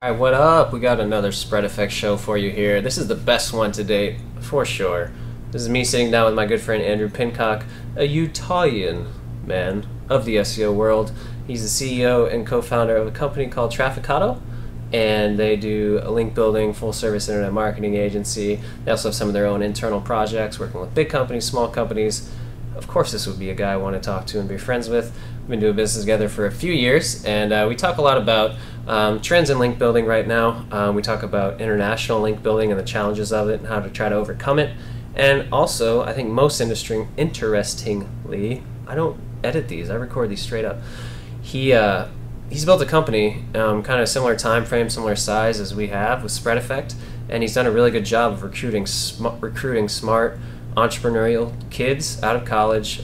Alright, what up? We got another Spread Effect show for you here. This is the best one to date, for sure. This is me sitting down with my good friend Andrew Pincock, a Utahian man of the SEO world. He's the CEO and co-founder of a company called Trafficado, and they do a link building, full-service internet marketing agency. They also have some of their own internal projects, working with big companies, small companies. Of course, this would be a guy I want to talk to and be friends with. We've been doing business together for a few years, and we talk a lot about trends in link building right now. We talk about international link building and the challenges of it and how to try to overcome it. And also, I think most interestingly, I don't edit these, I record these straight up. He's built a company, kind of similar time frame, similar size as we have with Spread Effect, and he's done a really good job of recruiting smart entrepreneurial kids out of college,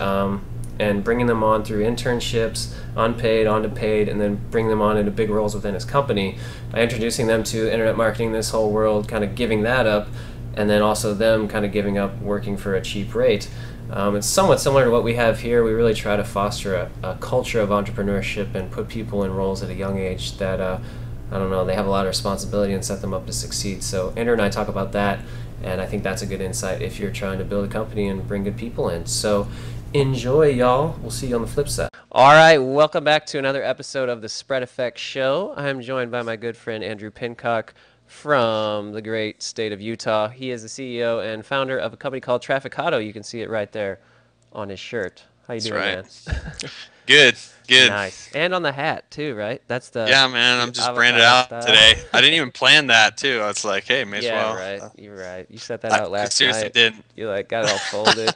and bringing them on through internships, unpaid, onto paid, and then bring them on into big roles within his company by introducing them to internet marketing, this whole world, kind of giving that up, and then also them kind of giving up working for a cheap rate. It's somewhat similar to what we have here. We really try to foster a culture of entrepreneurship and put people in roles at a young age that, I don't know, they have a lot of responsibility and set them up to succeed. So Andrew and I talk about that, and I think that's a good insight if you're trying to build a company and bring good people in. So enjoy, y'all. We'll see you on the flip side. All right, welcome back to another episode of the Spread Effect Show. I'm joined by my good friend Andrew Pincock from the great state of Utah. He is the CEO and founder of a company called Trafficado. You can see it right there on his shirt. How you doing, man? Good. Nice. And on the hat too, right? That's the Yeah, man. I'm just branded out today. I didn't even plan that too. I was like, hey, may as well. Yeah, right. You're right. You set that out last seriously night. didn't. You like got it all folded.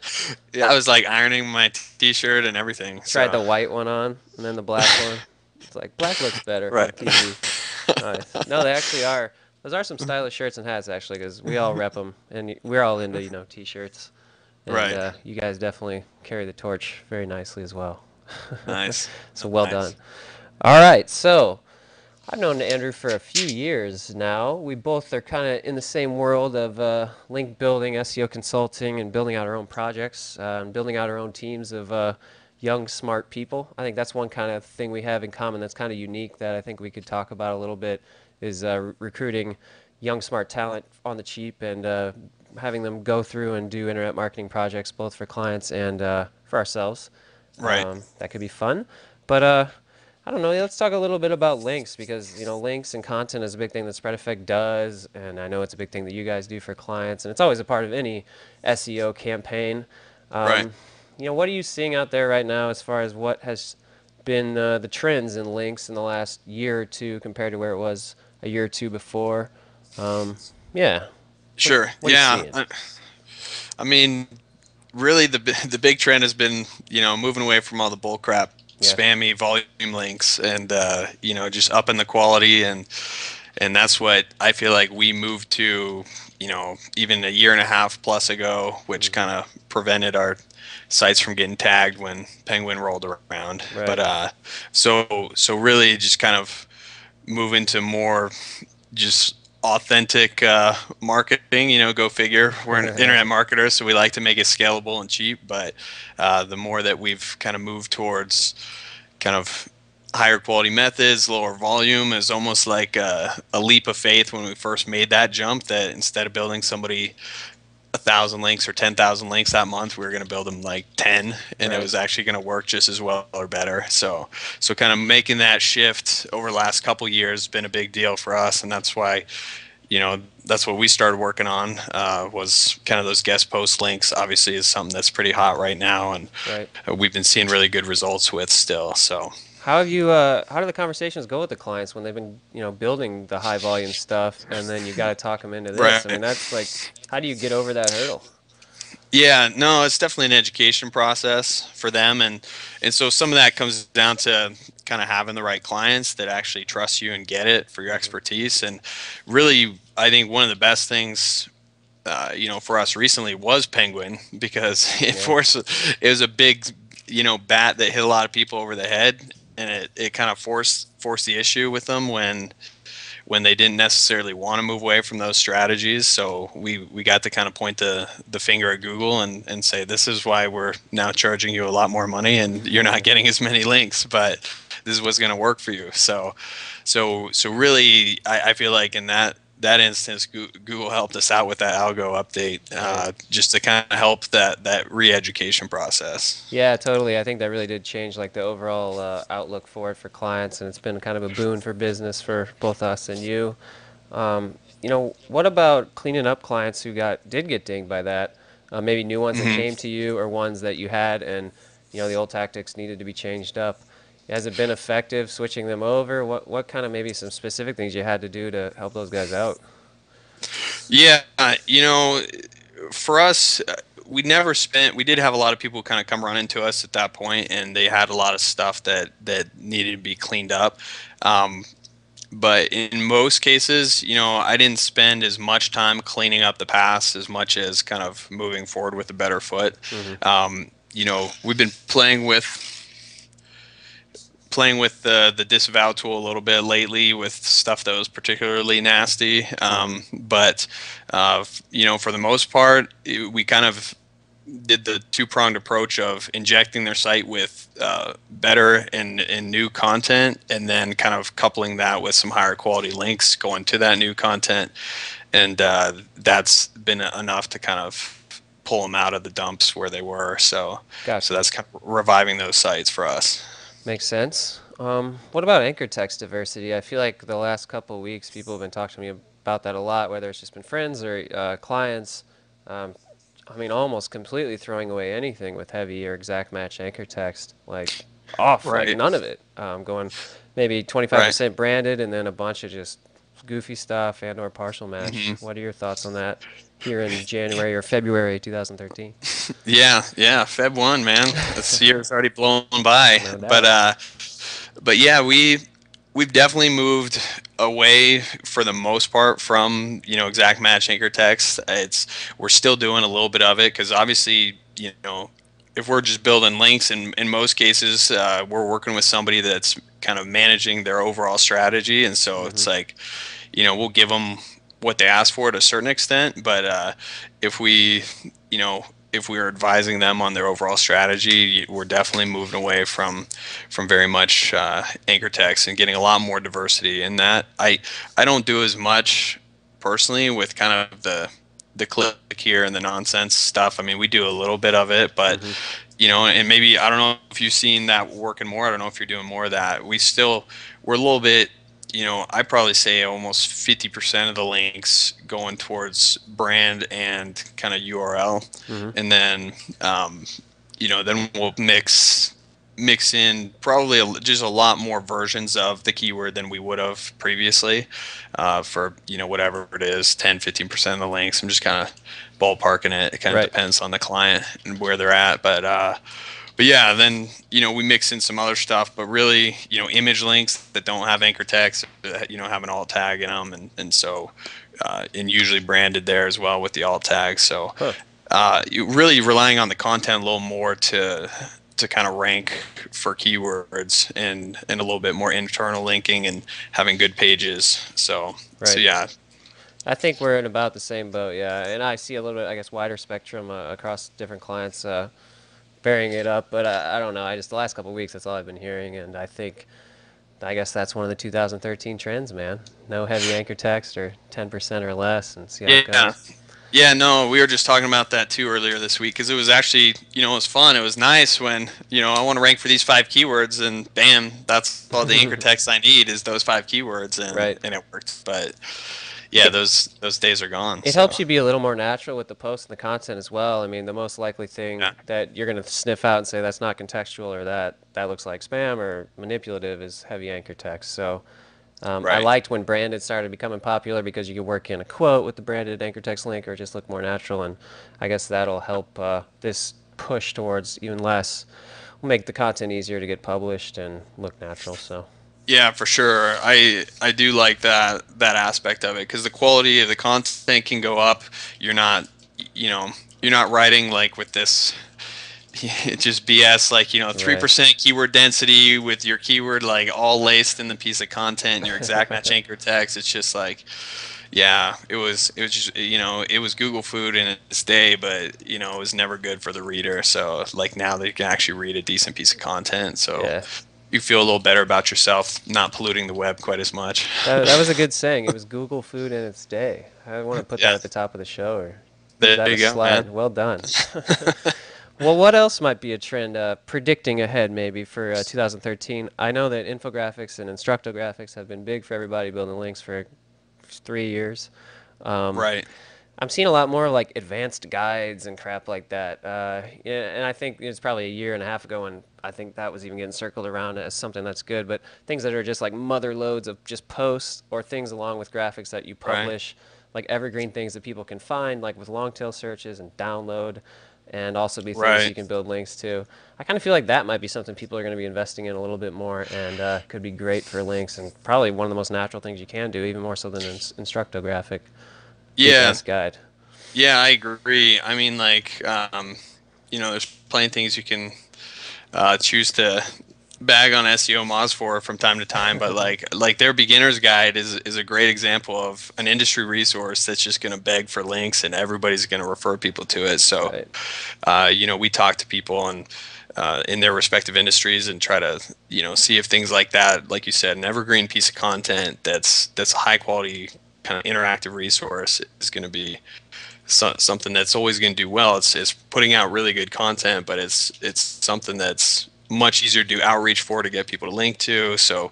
Yeah, I was like ironing my T-shirt and everything. Tried the white one on and then the black one. It's like black looks better Right. on TV. Nice. No, they actually are. Those are some stylish shirts and hats actually, because we all rep them, and we're all into T-shirts. And, right. You guys definitely carry the torch very nicely as well. Nice. So well done. All right, so I've known Andrew for a few years now. We both are kind of in the same world of link building, SEO consulting, and building out our own projects, and building out our own teams of young, smart people. I think that's one kind of thing we have in common that's kind of unique that I think we could talk about a little bit is recruiting young, smart talent on the cheap and having them go through and do internet marketing projects both for clients and for ourselves. Right. That could be fun. But I don't know, let's talk a little bit about links, because links and content is a big thing that Spread Effect does, and I know it's a big thing that you guys do for clients, and it's always a part of any SEO campaign. Right. What are you seeing out there right now as far as what has been the trends in links in the last year or two compared to where it was a year or two before? Yeah. Sure. What are you seeing? I mean, really, the big trend has been moving away from all the bullcrap, spammy volume links, and just upping the quality, and that's what I feel like we moved to. Even a year and a half plus ago, which kind of prevented our sites from getting tagged when Penguin rolled around. Right. But so really just kind of move into more just authentic marketing. Go figure. We're an internet marketer, so we like to make it scalable and cheap. But the more that we've kind of moved towards kind of higher quality methods, lower volume, is almost like a leap of faith when we first made that jump, that instead of building somebody 1,000 links or 10,000 links that month, we were going to build them like 10, and Right. it was actually going to work just as well or better. So kind of making that shift over the last couple years has been a big deal for us, and that's why that's what we started working on, was kind of those guest post links. Obviously is something that's pretty hot right now, and Right. we've been seeing really good results with still. So How have you? How do the conversations go with the clients when they've been, building the high volume stuff, and then you got to talk them into this? Right. I mean, that's like, how do you get over that hurdle? yeah, no, it's definitely an education process for them, and so some of that comes down to kind of having the right clients that actually trust you and get it for your expertise. And really, I think one of the best things for us recently was Penguin, because it was a big bat that hit a lot of people over the head, and it kind of forced the issue with them when they didn't necessarily want to move away from those strategies. So we got to kind of point the finger at Google and say, this is why we're now charging you a lot more money and you're not getting as many links. But this is what's going to work for you. So really, I feel like in that instance, Google helped us out with that algo update, Right. just to kind of help that re-education process. Yeah, totally. I think that really did change like the overall outlook for it for clients, and it's been kind of a boon for business for both us and you. What about cleaning up clients who did get dinged by that? Maybe new ones that Hmm. came to you, or ones that you had, and the old tactics needed to be changed up. Has it been effective switching them over? What kind of maybe some specific things you had to do to help those guys out? Yeah, for us, we did have a lot of people kind of come run into us at that point, and they had a lot of stuff that needed to be cleaned up. Um, but in most cases, I didn't spend as much time cleaning up the past as much as kind of moving forward with a better foot. Hmm. We've been playing with the disavow tool a little bit lately with stuff that was particularly nasty. Hmm. But for the most part, we kind of did the two-pronged approach of injecting their site with better and new content, and then kind of coupling that with some higher quality links going to that new content. And that's been enough to kind of pull them out of the dumps where they were. So Gotcha. that's kind of reviving those sites for us. Makes sense. What about anchor text diversity? I feel like the last couple of weeks, people have been talking to me about that a lot, whether it's just been friends or clients. Um, I mean, almost completely throwing away anything with heavy or exact match anchor text, like off, like Right. none of it. Going maybe Right. 25% branded and then a bunch of just goofy stuff and/or partial match. Hmm. What are your thoughts on that here in January or February 2013? Yeah, yeah. Feb 1, man. This year's already blown by. No But doubt. uh, but yeah, we've definitely moved away for the most part from exact match anchor text. We're still doing a little bit of it because obviously if we're just building links, in most cases we're working with somebody that's kind of managing their overall strategy, and so Hmm. it's like we'll give them what they ask for to a certain extent, but if we you know if we are advising them on their overall strategy, we're definitely moving away from very much anchor text and getting a lot more diversity in that. I don't do as much personally with kind of the click here and the nonsense stuff. I mean, we do a little bit of it, but Hmm. and maybe I don't know if you've seen that working more. I don't know if you're doing more of that. We're a little bit. I probably say almost 50% of the links going towards brand and kind of URL, Hmm. and then then we'll mix in probably just a lot more versions of the keyword than we would have previously, for whatever it is, 10-15% of the links. I'm just kind of ballparking it. It kind of Right. depends on the client and where they're at, but yeah, then we mix in some other stuff, but really image links that don't have anchor text, have an alt tag in them, and usually branded there as well with the alt tag. So Huh. you really relying on the content a little more to kind of rank for keywords, and a little bit more internal linking and having good pages. So Right. yeah. I think we're in about the same boat, yeah. And I see a little bit, I guess, wider spectrum across different clients, varying it up. But I don't know. The last couple of weeks, that's all I've been hearing, and I guess that's one of the 2013 trends, man. No heavy anchor text or 10% or less, and see how it Yeah. goes. Yeah, no, we were just talking about that too earlier this week because it was actually, it was fun. It was nice when, I want to rank for these 5 keywords, and bam, that's all the anchor text I need is those 5 keywords, and Right. and it worked. But yeah, those days are gone. It So helps you be a little more natural with the post and the content as well. I mean, the most likely thing yeah, that you're going to sniff out and say that's not contextual or that looks like spam or manipulative is heavy anchor text. So I right. liked when branded started becoming popular because you could work in a quote with the branded anchor text link or just look more natural. And I guess that'll help this push towards even less, will make the content easier to get published and look natural. So Yeah, for sure. I do like that aspect of it because the quality of the content can go up. You're not, you know, you're not writing like with this just BS, like, right. 3% keyword density with your keyword like all laced in the piece of content and your exact match anchor text. It's just like, yeah, it was just, it was Google food in its day, but it was never good for the reader. So like now they can actually read a decent piece of content. So Yeah. you feel a little better about yourself, not polluting the web quite as much. That was a good saying. It was Google food in its day. I want to put that Yeah, at the top of the show or use there that you as a go, man. slide. Well done. Well, what else might be a trend predicting ahead maybe for 2013? I know that infographics and instructographics have been big for everybody building links for 3 years. Um, Right. I'm seeing a lot more like advanced guides and crap like that. Yeah, and I think it's probably a year and a half ago, and I think that was even getting circled around as something that's good. But things that are just like mother loads of just posts or things along with graphics that you Right. publish, like evergreen things that people can find, like with long tail searches and download, and also be things you Right. can build links to. I kind of feel like that might be something people are going to be investing in a little bit more, and could be great for links, and probably one of the most natural things you can do, even more so than an instructographic kick Yeah. ass guide. Yeah, I agree. I mean, like, there's plenty of things you can choose to bag on SEO Moz for from time to time, but like their beginner's guide is a great example of an industry resource that's just going to beg for links, and everybody's going to refer people to it. So, Right. we talk to people and in their respective industries and try to see if things like that, like you said, an evergreen piece of content that's a high quality kind of interactive resource is going to be something that's always going to do well. It's putting out really good content, but it's something that's much easier to do outreach for, to get people to link to. So,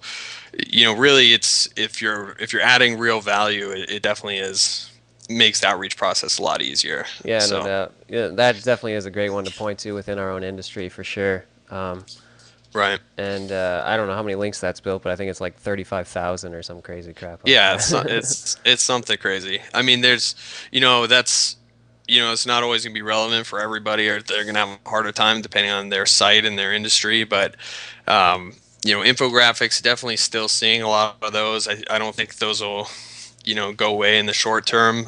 really, it's if you're adding real value, it definitely is makes the outreach process a lot easier. Yeah, no So, doubt. Yeah, that definitely is a great one to point to within our own industry for sure. right. And I don't know how many links that's built, but I think it's like 35,000 or some crazy crap like Yeah, that. it's something crazy. I mean, that's it's not always gonna be relevant for everybody, or they're gonna have a harder time depending on their site and their industry. But infographics, definitely still seeing a lot of those. I don't think those will go away in the short term.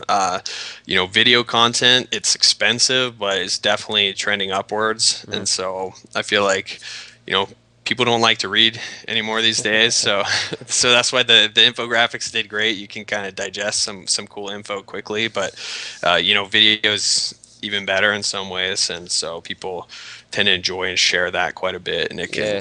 Video content, it's expensive, but it's definitely trending upwards. Mhm. And so I feel like you know people don't like to read anymore these days. So so that's why the infographics did great. You can kind of digest some cool info quickly, but videos even better in some ways, and so people tend to enjoy and share that quite a bit, and it can Yeah,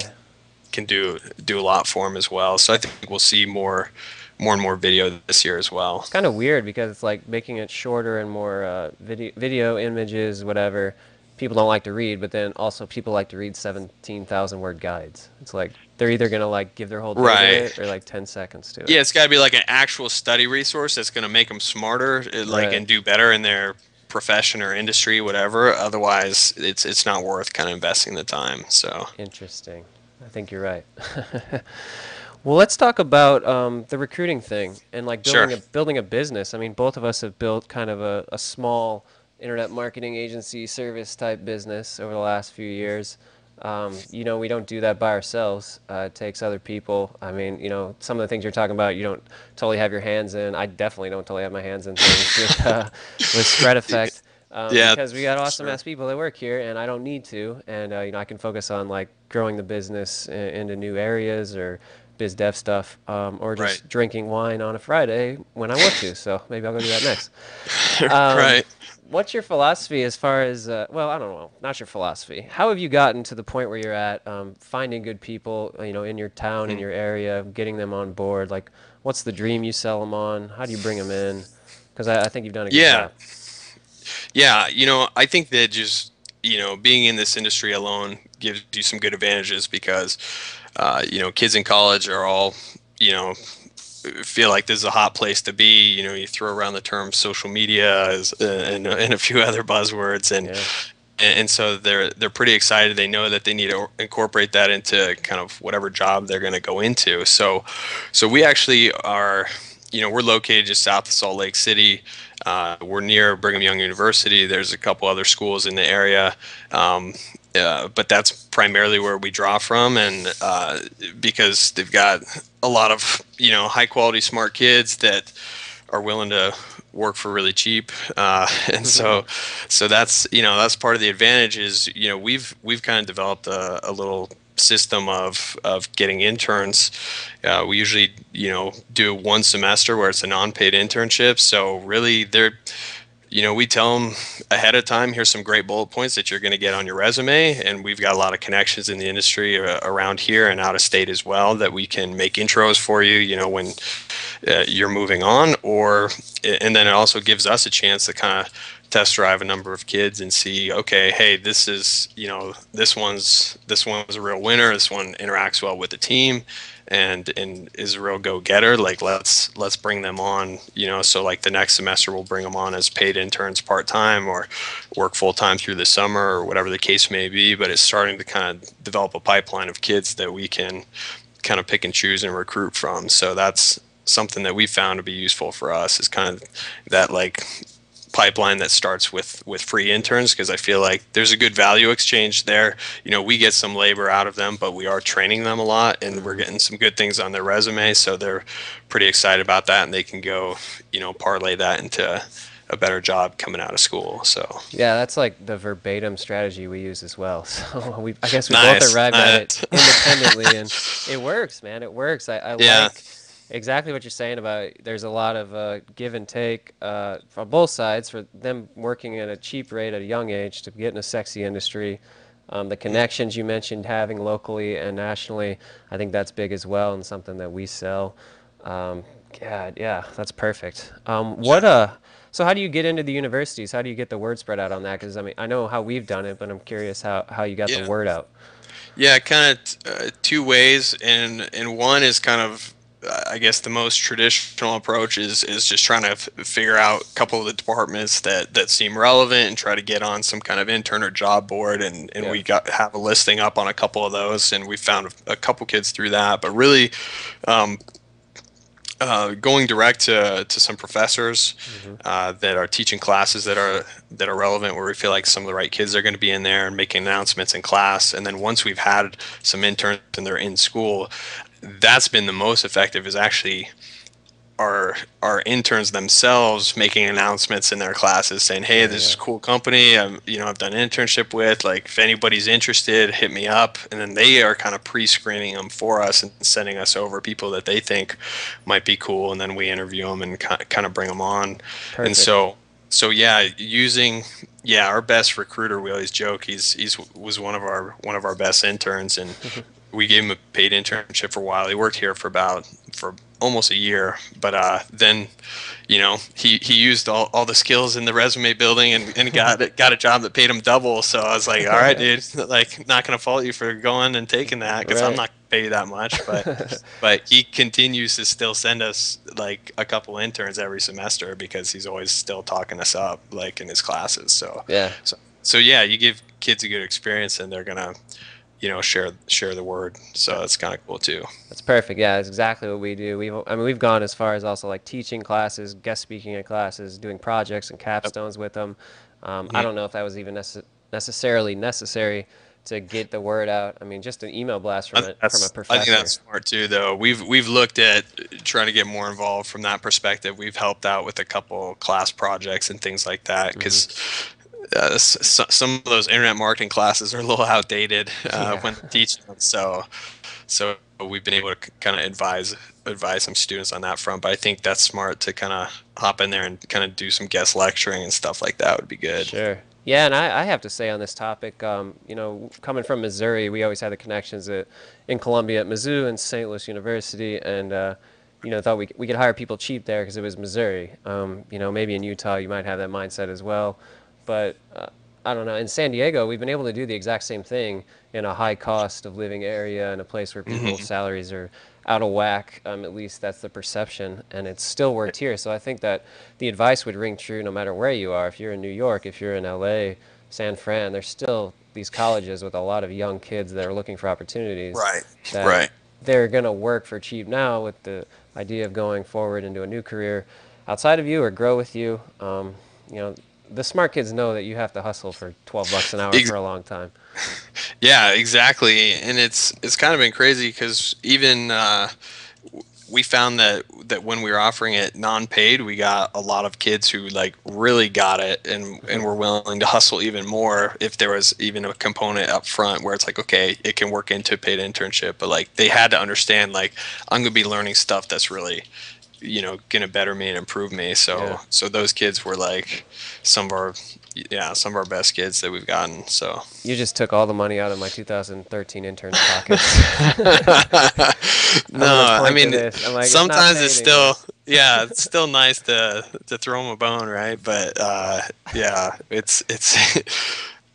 can do a lot for them as well. So I think we'll see more and more video this year as well. it's kind of weird because it's like making it shorter and more video, images, whatever. People don't like to read, but then also people like to read 17,000 word guides. It's like they're either gonna like give their whole day to Right. it or like 10 seconds to it. Yeah, it's got to be like an actual study resource that's going to make them smarter, Right. and do better in their profession or industry, whatever. Otherwise, it's not worth kind of investing the time. So, Interesting. I think you're right. Well, let's talk about the recruiting thing and like sure. building a business. I mean, both of us have built kind of a small internet marketing agency service type business over the last few years. We don't do that by ourselves. It takes other people. I mean, some of the things you're talking about, you don't totally have your hands in. I definitely don't totally have my hands in things with Spread Effect. Yeah, Because we got awesome sure. ass people that work here, and I don't need to, and I can focus on like growing the business into new areas or biz dev stuff, or Right. just drinking wine on a Friday when I want to. So maybe I'll go do that next. Um, Right. what's your philosophy as far as well, I don't know, not your philosophy. How have you gotten to the point where you're at, finding good people, in your town, in Mm. your area, getting them on board? Like, what's the dream you sell them on? How do you bring them in? Because I think you've done a good Yeah. job. Yeah. I think that just, being in this industry alone gives you some good advantages because, kids in college are all, you know, feel like this is a hot place to be. You throw around the term social media and a few other buzzwords, Yeah. and so they're pretty excited. They know that they need to incorporate that into kind of whatever job they're going to go into. So we actually are, we're located just south of Salt Lake City. We're near Brigham Young University. There's a couple other schools in the area. But that's primarily where we draw from, and because they've got a lot of high quality smart kids that are willing to work for really cheap, and so that's part of the advantage is we've kind of developed a little system of getting interns. We usually do one semester where it's a non-paid internship, so really they're we tell them ahead of time, here's some great bullet points that you're going to get on your resume. And we've got a lot of connections in the industry around here and out of state as well that we can make intros for you, when you're moving on. And then it also gives us a chance to kind of test drive a number of kids and see, okay, hey, this is, this one's a real winner. This one interacts well with the team and is a real go-getter. Like let's bring them on, so like the next semester we'll bring them on as paid interns part-time or work full-time through the summer or whatever the case may be. But it's starting to kind of develop a pipeline of kids that we can kind of pick and choose and recruit from. So that's something that we found to be useful for us, is kind of that like pipeline that starts with free interns, because I feel like there's a good value exchange there. We get some labor out of them, but we are training them a lot and we're getting some good things on their resume, so they're pretty excited about that, and they can go parlay that into a better job coming out of school. So yeah, that's like the verbatim strategy we use as well. So I guess we nice, both arrived nice. at it independently, and it works, man. It works. I Yeah. like exactly what you're saying about there's a lot of give and take from both sides, for them working at a cheap rate at a young age to get in a sexy industry. The connections you mentioned having locally and nationally, I think that's big as well, and something that we sell. God, yeah, that's perfect. So how do you get into the universities? How do you get the word spread out on that? Because I mean, I know how we've done it, but I'm curious how you got the Yeah. word out. Yeah, kind of two ways, and one is kind of, I guess the most traditional approach is just trying to figure out a couple of the departments that seem relevant and try to get on some kind of intern or job board, and Yeah. we have a listing up on a couple of those, and we found a couple kids through that. But really, um, going direct to some professors that are teaching classes that are relevant, where we feel like some of the right kids are going to be in there and making announcements in class. And then once we've had some interns and they're in school, that's been the most effective, is actually our interns themselves making announcements in their classes saying, hey, Yeah, this is yeah. a cool company I've done an internship with, like if anybody's interested, hit me up. And then they are kind of pre-screening them for us and sending us over people that they think might be cool, and then we interview them and kind of bring them on. And Perfect. so yeah, our best recruiter, we always joke, he's was one of our best interns, and we gave him a paid internship for a while. He worked here for almost a year, but then he used all the skills in the resume building and got a job that paid him double. So I was like, all right, dude, like not gonna fault you for going and taking that, because I'm Right. not gonna pay you that much, but he continues to still send us like a couple interns every semester, because he's always still talking us up like in his classes. So Yeah. so yeah, you give kids a good experience and they're gonna share the word. So that's kind of cool too. That's perfect. Yeah, that's exactly what we do. We've gone as far as also like teaching classes, guest speaking at classes, doing projects and Yep. capstones with them. I Mhm. don't know if that was even necessarily necessary to get the word out. I mean, just an email blast from a I think professor. that's smart too, though. We've looked at trying to get more involved from that perspective. We've helped out with a couple class projects and things like that, Hmm. because some of those internet marketing classes are a little outdated Yeah. when they're teaching them. So we've been able to kind of advise some students on that front. But I think that's smart to kind of hop in there and kind of do some guest lecturing and stuff like that would be good. Sure. Yeah, and I have to say on this topic, coming from Missouri, we always had the connections in Columbia at Mizzou and St. Louis University, and thought we could hire people cheap there because it was Missouri. Maybe in Utah you might have that mindset as well, but I don't know. In San Diego, we've been able to do the exact same thing in a high cost of living area in a place where people's Hmm. salaries are out of whack. At least that's the perception, and it's still worked here. So I think that the advice would ring true no matter where you are. If you're in New York, if you're in LA, San Fran, there's still these colleges with a lot of young kids that are looking for opportunities Right. that Right. they're going to work for cheap now with the idea of going forward into a new career outside of you or grow with you. You know, the smart kids know that you have to hustle for 12 bucks an hour for a long time. Yeah, exactly. And it's kind of been crazy, because even we found that when we were offering it non-paid, we got a lot of kids who like really got it and were willing to hustle even more if there was even a component up front where it's like, okay, it can work into a paid internship, but like they had to understand, like, I'm gonna be learning stuff that's really gonna better me and improve me. Yeah. So those kids were like some of our some of our best kids that we've gotten. So You just took all the money out of my 2013 intern's pockets. I'm gonna no, I point to mean this. I'm like, it's not sometimes paid it's anymore. still it's still nice to throw them a bone, right? But yeah, it's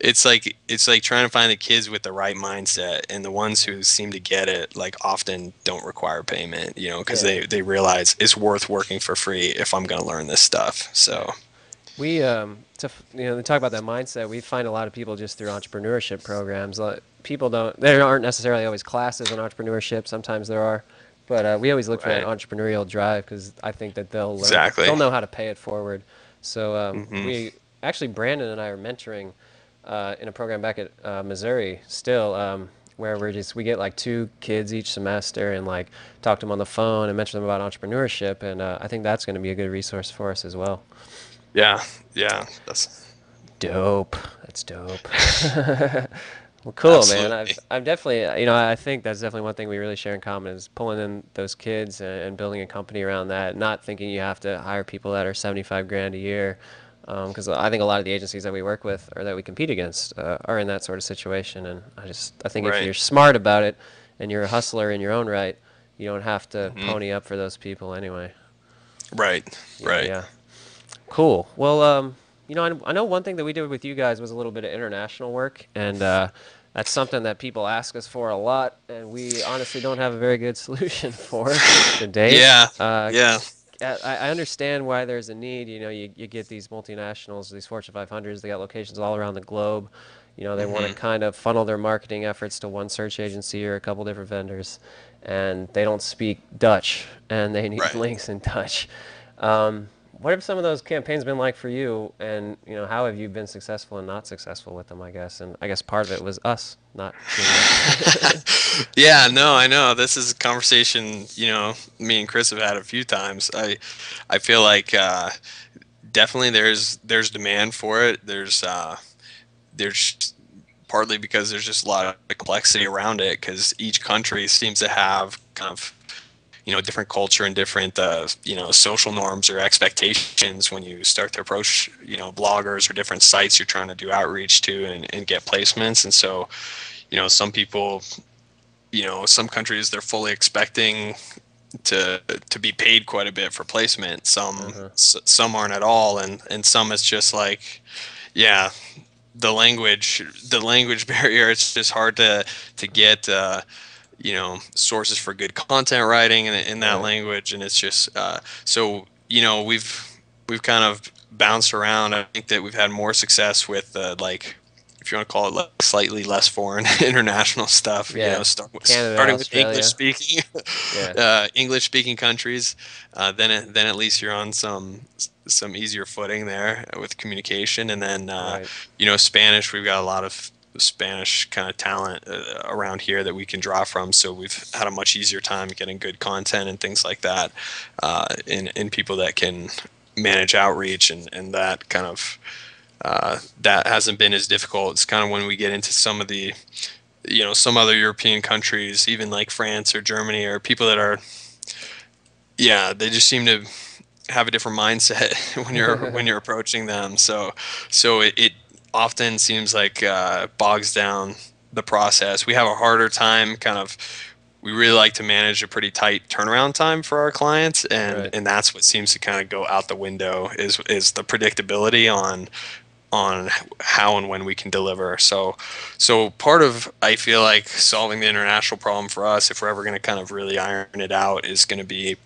it's like trying to find the kids with the right mindset, and the ones who seem to get it like often don't require payment, because Yeah. they realize it's worth working for free if I'm going to learn this stuff. Right. So We to talk about that mindset. We find a lot of people just through entrepreneurship programs. People don't. There aren't necessarily always classes on entrepreneurship. Sometimes there are, but we always look for that right, entrepreneurial drive because I think that they'll learn. exactly. They'll know how to pay it forward. So Hmm. we actually Brandon and I are mentoring in a program back at Missouri still. Where we get like 2 kids each semester and like talk to them on the phone and mention them about entrepreneurship, and I think that's going to be a good resource for us as well. Yeah, yeah, that's Dope. That's dope. Well, cool, man. absolutely I've definitely, I think that's definitely one thing we really share in common is pulling in those kids and building a company around that. Not thinking you have to hire people that are 75 grand a year, because I think a lot of the agencies that we work with or that we compete against are in that sort of situation. And I think if right. you're smart about it and you're a hustler in your own right, you don't have to Hmm. pony up for those people anyway. Right, Yeah, right. yeah. Cool. Well, I know one thing that we did with you guys was a little bit of international work, and that's something that people ask us for a lot, and we honestly don't have a very good solution for to date. Yeah, yeah. I understand why there's a need. You get these multinationals, these Fortune 500s, they got locations all around the globe. They want to Hmm. kind of funnel their marketing efforts to one search agency or a couple different vendors, and they don't speak Dutch, and they need Right. links in Dutch. What have some of those campaigns been like for you, and how have you been successful and not successful with them? I guess, and I guess part of it was us not being there. Yeah, no, I know. This is a conversation, me and Chris have had a few times. I feel like definitely there's demand for it. There's partly because there's just a lot of complexity around it because each country seems to have kind of different culture and different social norms or expectations when you start to approach bloggers or different sites you're trying to do outreach to and get placements. And so some people, some countries, they're fully expecting to be paid quite a bit for placement. Uh-huh. Some aren't at all, and some it's just like, yeah, the language barrier. It's just hard to get sources for good content writing in that Right. language, and it's just so we've kind of bounced around. I think that we've had more success with like, if you want to call it, like slightly less foreign international stuff. Yeah. Canada, Starting with English Australia. speaking Yeah. English speaking countries, then at least you're on some easier footing there with communication, and then Right. Spanish. We've got a lot of Spanish kind of talent around here that we can draw from, so we've had a much easier time getting good content and things like that, in people that can manage outreach, and that kind of that hasn't been as difficult. It's kind of when we get into some of the some other European countries, even like France or Germany, or people that are, yeah, they just seem to have a different mindset when you're approaching them. So it often seems like bogs down the process. We have a harder time kind of. We really like to manage a pretty tight turnaround time for our clients, and Right. and that's what seems to kind of go out the window is the predictability on how and when we can deliver. So part of, I feel like, solving the international problem for us, if we're ever going to kind of really iron it out, is going to be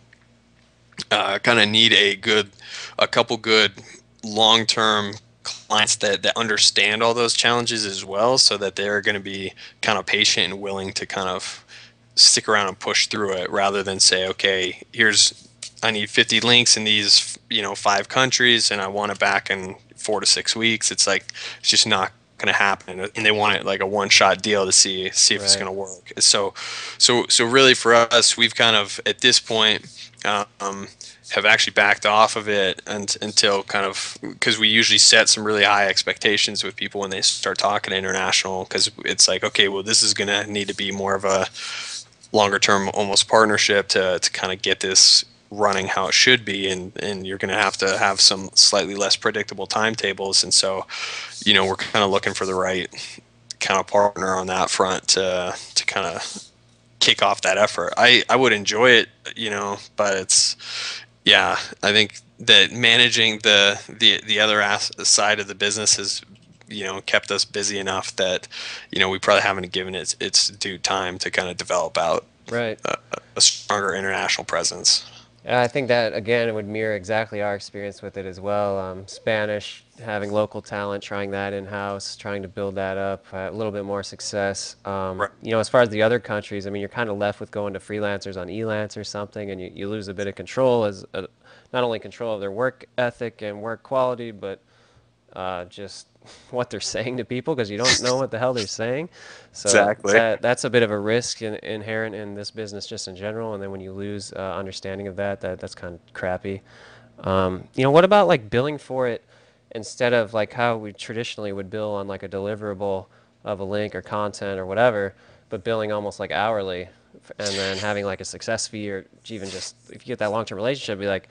kind of need a couple good long-term clients that understand all those challenges as well, so that they're going to be kind of patient and willing to kind of stick around and push through it, rather than say, okay, I need 50 links in these 5 countries, and I want it back in 4 to 6 weeks. It's like, it's just not going to happen, and they want it like a one-shot deal to see if it's Right. going to work. So really for us, we've kind of at this point have actually backed off of it until kind of, because we usually set some really high expectations with people when they start talking international, because it's like, okay, well, this is going to need to be more of a longer term almost partnership to kind of get this running how it should be, and you're going to have some slightly less predictable timetables. And so, we're kind of looking for the right kind of partner on that front to kind of kick off that effort. I would enjoy it, but it's, yeah, I think that managing the other side of the business has, kept us busy enough that, we probably haven't given it its due time to kind of develop out Right. a stronger international presence. Yeah, I think that again would mirror exactly our experience with it as well. Spanish, having local talent, trying that in house, trying to build that up, a little bit more success. Right. As far as the other countries, I mean, you're kind of left with going to freelancers on Elance or something, and you lose a bit of control not only control of their work ethic and work quality, but just what they're saying to people because you don't know what the hell they're saying. So Exactly. that's a bit of a risk inherent in this business just in general. And then when you lose understanding of that's kind of crappy. What about like billing for it instead of like how we traditionally would bill on like a deliverable of a link or content or whatever, but billing almost like hourly, and then having like a success fee or even just if you get that long-term relationship, be like,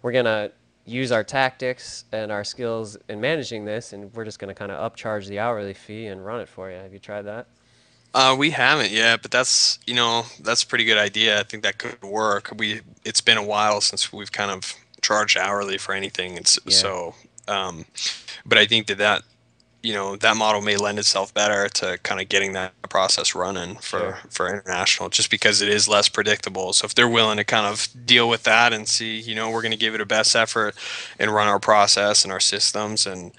we're gonna use our tactics and our skills in managing this, and we're just gonna kind of upcharge the hourly fee and run it for you. Have you tried that? We haven't yet, but that's a pretty good idea. I think that could work. It's been a while since we've kind of charged hourly for anything, and Yeah. um, but I think that model may lend itself better to kind of getting that process running Sure. for international, just because it is less predictable. So if they're willing to kind of deal with that and see, we're going to give it our best effort and run our process and our systems and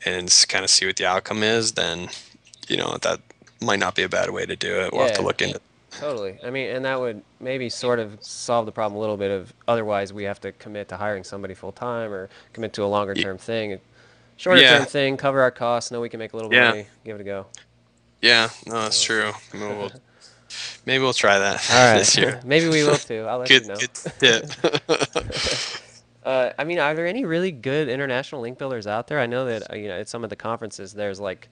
kind of see what the outcome is, then that might not be a bad way to do it. We'll have to Yeah. look into. Totally. I mean, and that would maybe sort of solve the problem a little bit of otherwise we have to commit to hiring somebody full time or commit to a longer Y- term thing. Shorter term Yeah, thing, cover our costs, know we can make a little yeah, money, give it a go. yeah. No, that's So. true. Maybe we'll try that All this year. right. Maybe we will too. I'll let you know. Good tip. I mean, are there any really good international link builders out there? I know that at some of the conferences, there's like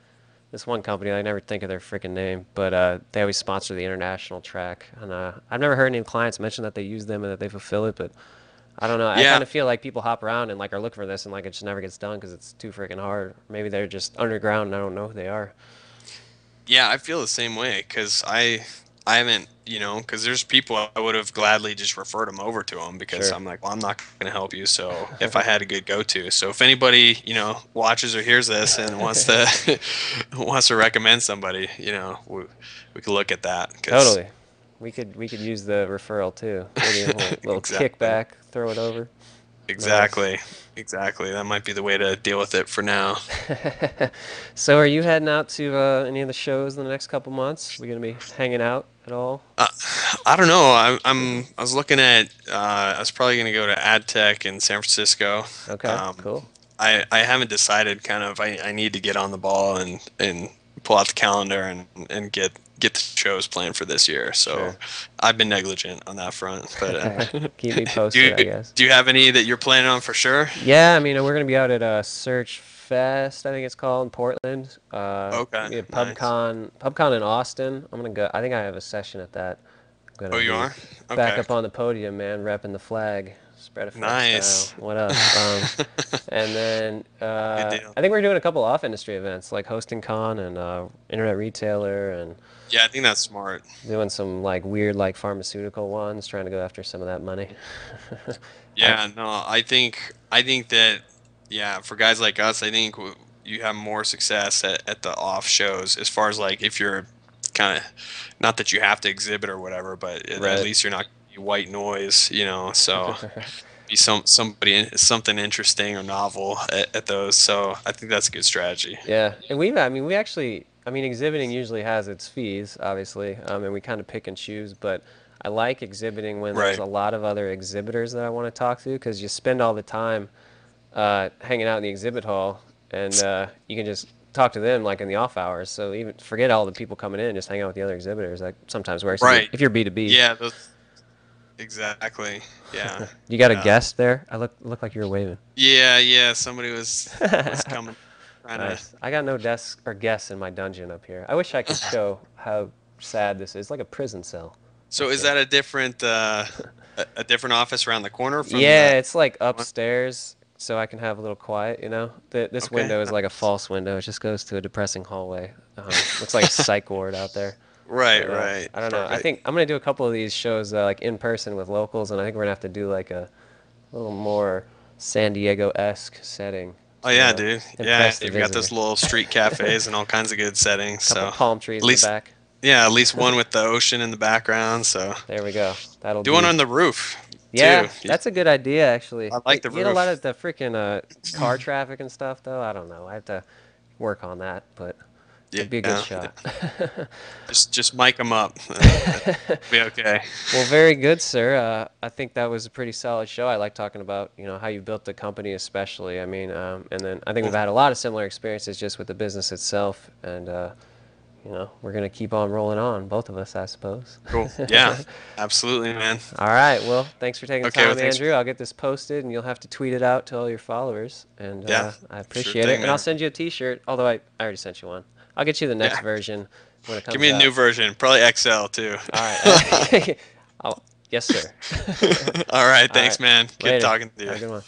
this one company. I never think of their freaking name, but they always sponsor the international track, and I've never heard any clients mention that they use them and that they fulfill it. But I don't know. I Yeah, kind of feel like people hop around and like are looking for this, and like it just never gets done because it's too freaking hard. Maybe they're just underground and I don't know who they are. yeah, I feel the same way because I haven't, because there's people I would have gladly just referred them over to them because Sure. I'm like, well, I'm not going to help you. So if I had a good go-to, so if anybody, watches or hears this and wants to wants to recommend somebody, we could look at that because Totally. We could use the referral too. Maybe a little exactly, kickback, throw it over. Nice. exactly, exactly. That might be the way to deal with it for now. So, are you heading out to any of the shows in the next couple months? We gonna be hanging out at all? Uh, I don't know. I was looking at. I was probably going to go to AdTech in San Francisco. Okay, Um, cool. I haven't decided. Kind of. I need to get on the ball and pull out the calendar and get the shows planned for this year. So Sure. I've been negligent on that front. But Keep me do posted, I guess. do you have any that you're planning on for sure? Yeah, I mean, we're gonna be out at Search Fest, I think it's called, in Portland. Okay, We have nice. PubCon in Austin. I'm gonna go. I think I have a session at that. I'm Oh, gonna you be are? back Okay, up on the podium, man, repping the flag, spread effect style. nice. What up? And then Good deal. I think we're doing a couple off industry events like Hosting Con and Internet Retailer and Yeah, I think that's smart. doing some like weird like pharmaceutical ones, trying to go after some of that money. I, Yeah, no, I think that, yeah, for guys like us, I think you have more success at the off shows as far as like if you're kind of, not that you have to exhibit or whatever, but at right. least you're not white noise, so be something interesting or novel at those. So I think that's a good strategy. Yeah, and I mean, exhibiting usually has its fees, obviously, and we kind of pick and choose. But I like exhibiting when there's Right. a lot of other exhibitors that I want to talk to, because you spend all the time hanging out in the exhibit hall, and you can just talk to them like in the off hours. So even forget all the people coming in, just hang out with the other exhibitors. That sometimes works if you're Right. if you're B2B. Yeah, those exactly. Yeah. You got a Yeah. guest there? I look like you were waving. Yeah, yeah, somebody was coming trying to. Nice. I got no desks or guests in my dungeon up here. I wish I could show how sad this is. Like a prison cell. So Let's is see. that a different office around the corner from Yeah, the it's like one? upstairs, so I can have a little quiet, you know? This Okay. window is like a false window. It just goes to a depressing hallway. Looks like a psych ward out there. Right, But right. I don't know. I Perfect. think I'm gonna do a couple of these shows like in person with locals, and I think we're gonna have to do like a little more San Diego-esque setting Oh to yeah, dude. Yeah, impress the you've got visitor. those little street cafes and all kinds of good settings. Couple So palm at trees in the least, back. yeah, at least one with the ocean in the background. So There we go. That'll do one be. on the roof too. Yeah, that's a good idea actually. I like the You get a lot roof. of the freaking car traffic and stuff though. I don't know. I have to work on that, but Yeah, it'd be a good yeah. shot. Just mic them up. Be okay. Well, very good, sir. I think that was a pretty solid show. I like talking about, how you built the company, especially. I mean, and then I think we've Cool. had a lot of similar experiences just with the business itself, and we're gonna keep on rolling on, both of us, I suppose. Cool. Yeah, absolutely, man. All right. Well, thanks for taking the Okay, well, time, thanks. Andrew. I'll get this posted, and you'll have to tweet it out to all your followers. And Yeah, I sure appreciate it. thing, And I'll man. send you a T-shirt. Although I already sent you one. I'll get you the next Yeah, version when it give comes me a new out. version, probably XL too. All right. Yes, sir. All right, All right. thanks, man. Good Later. talking to Have you. a good one.